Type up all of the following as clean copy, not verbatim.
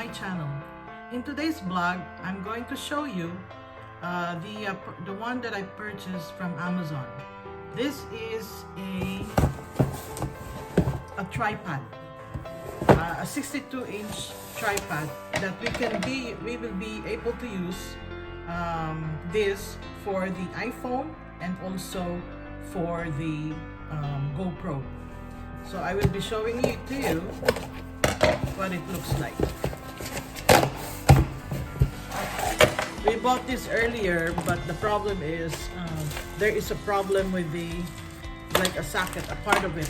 my channel. In today's vlog, I'm going to show you the one that I purchased from Amazon. This is a tripod, a 62-inch tripod that we will be able to use this for the iPhone and also for the GoPro. So I will be showing it to you what it looks like. We bought this earlier, but the problem is there is a problem with a socket, a part of it.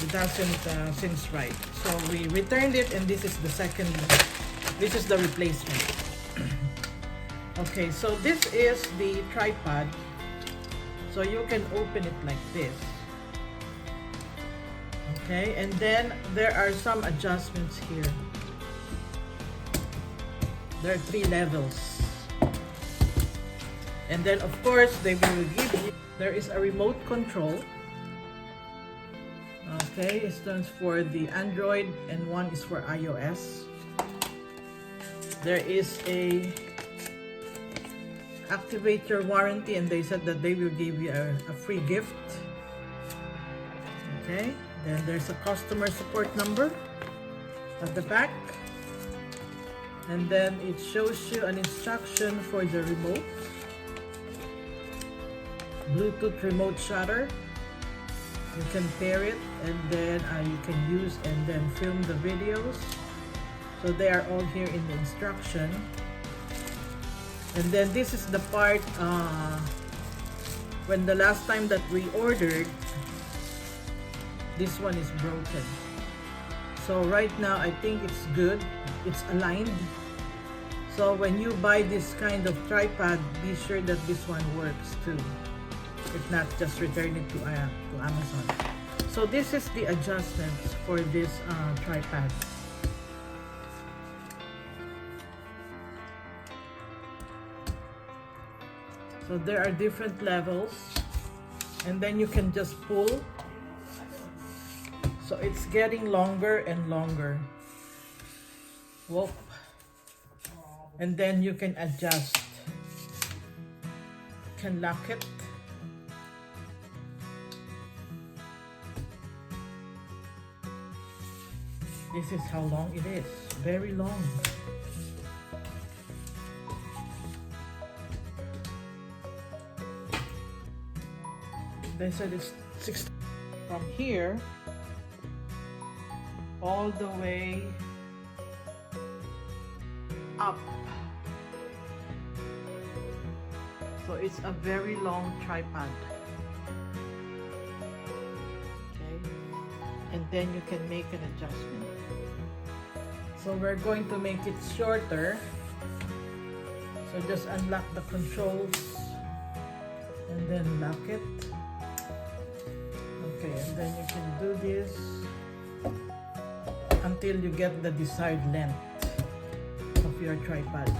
It doesn't seems right. So we returned it, and this is the replacement. Okay, so this is the tripod. So you can open it like this. Okay, and then there are some adjustments here. There are 3 levels. And then of course they will give you, there is a remote control. Okay, it stands for the Android and one is for iOS. There is a activate your warranty, and they said that they will give you a free gift. Okay, then there's a customer support number at the back, and then it shows you an instruction for the remote, Bluetooth remote shutter. You can pair it, and then you can use and then film the videos. So they are all here in the instruction. And then this is the part when the last time that we ordered, this one is broken. So right now I think it's good, it's aligned. So when you buy this kind of tripod, be sure that this one works too. If not, just return it to Amazon. So this is the adjustments for this tripod. So there are different levels, and then you can just pull. So it's getting longer and longer. Whoop. And then you can adjust. You can lock it. This is how long it is. Very long. They said it's 60 from here all the way up. So it's a very long tripod. Okay, and then you can make an adjustment. So we're going to make it shorter. So just unlock the controls and then lock it. Okay, and then you can do this until you get the desired length of your tripod.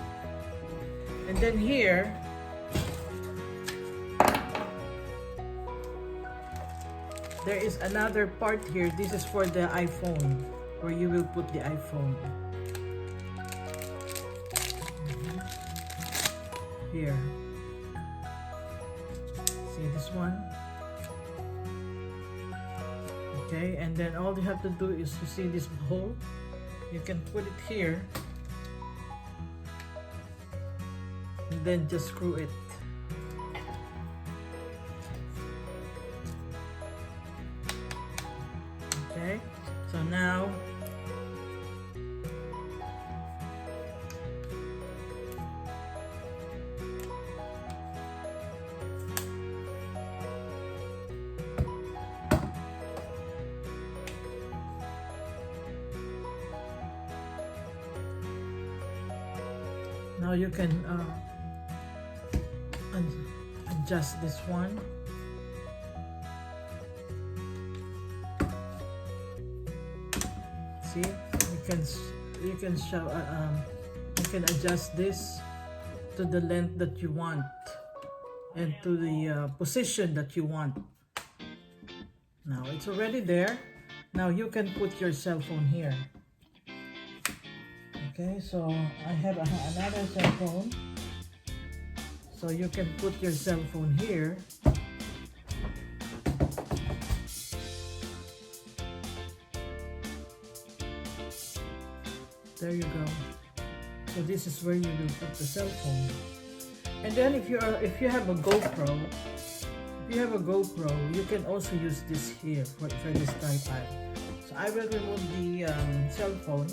And then here, there is another part here. This is for the iPhone, where you will put the iPhone. Here. See this one? Okay, and then all you have to do is, you see this hole, you can put it here and then just screw it. Okay, so now you can adjust this one. See, you can adjust this to the length that you want and to the position that you want. Now it's already there. Now you can put your cell phone here. Okay, so I have another cell phone. So you can put your cell phone here. There you go. So this is where you will put the cell phone. And then if you have a GoPro, you can also use this here for this tripod. So I will remove the cell phone.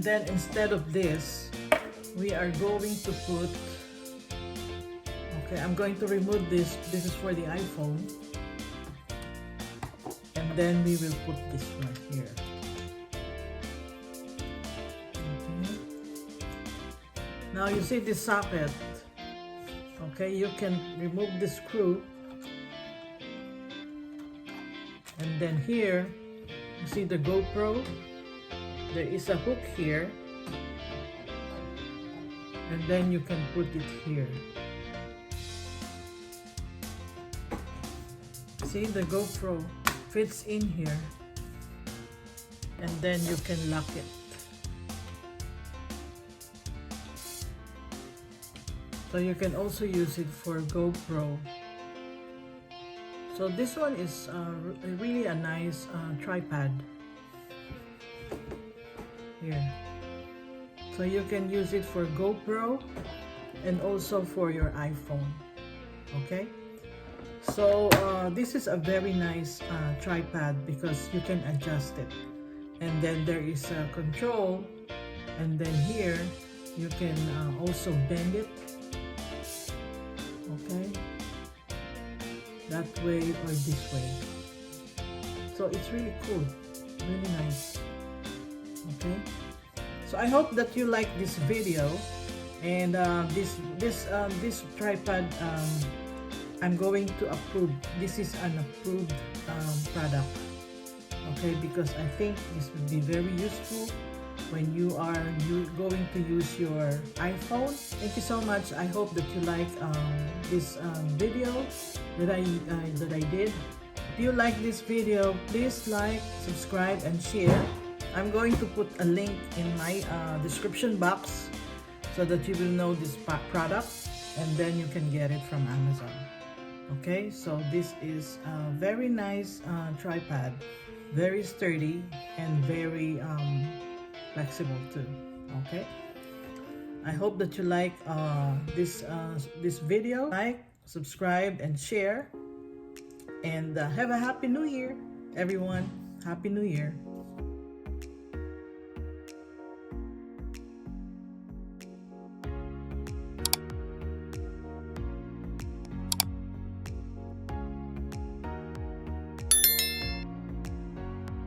Then instead of this, we are going to put, okay, I'm going to remove this. This is for the iPhone. And then we will put this one here. Okay. Now you see this socket. Okay, you can remove the screw. And then here, you see the GoPro. There is a hook here. And then you can put it here. See, the GoPro fits in here. And then you can lock it. So you can also use it for GoPro. So this one is really a nice tripod. Here. So you can use it for GoPro and also for your iPhone. Okay? So this is a very nice tripod because you can adjust it. And then there is a control. And then here, you can also bend it. Okay, that way or this way. So it's really cool, really nice. Okay, so I hope that you like this video, and this tripod I'm going to approve. This is an approved product. Okay, because I think this will be very useful when you are going to use your iPhone. Thank you so much. I hope that you like this video that I did. If you like this video, please like, subscribe, and share. I'm going to put a link in my description box so that you will know this product, and then you can get it from Amazon. Okay, so this is a very nice tripod, very sturdy and very flexible too. Okay, I hope that you like this video. Like, subscribe, and share, and have a happy new year, everyone. Happy New Year.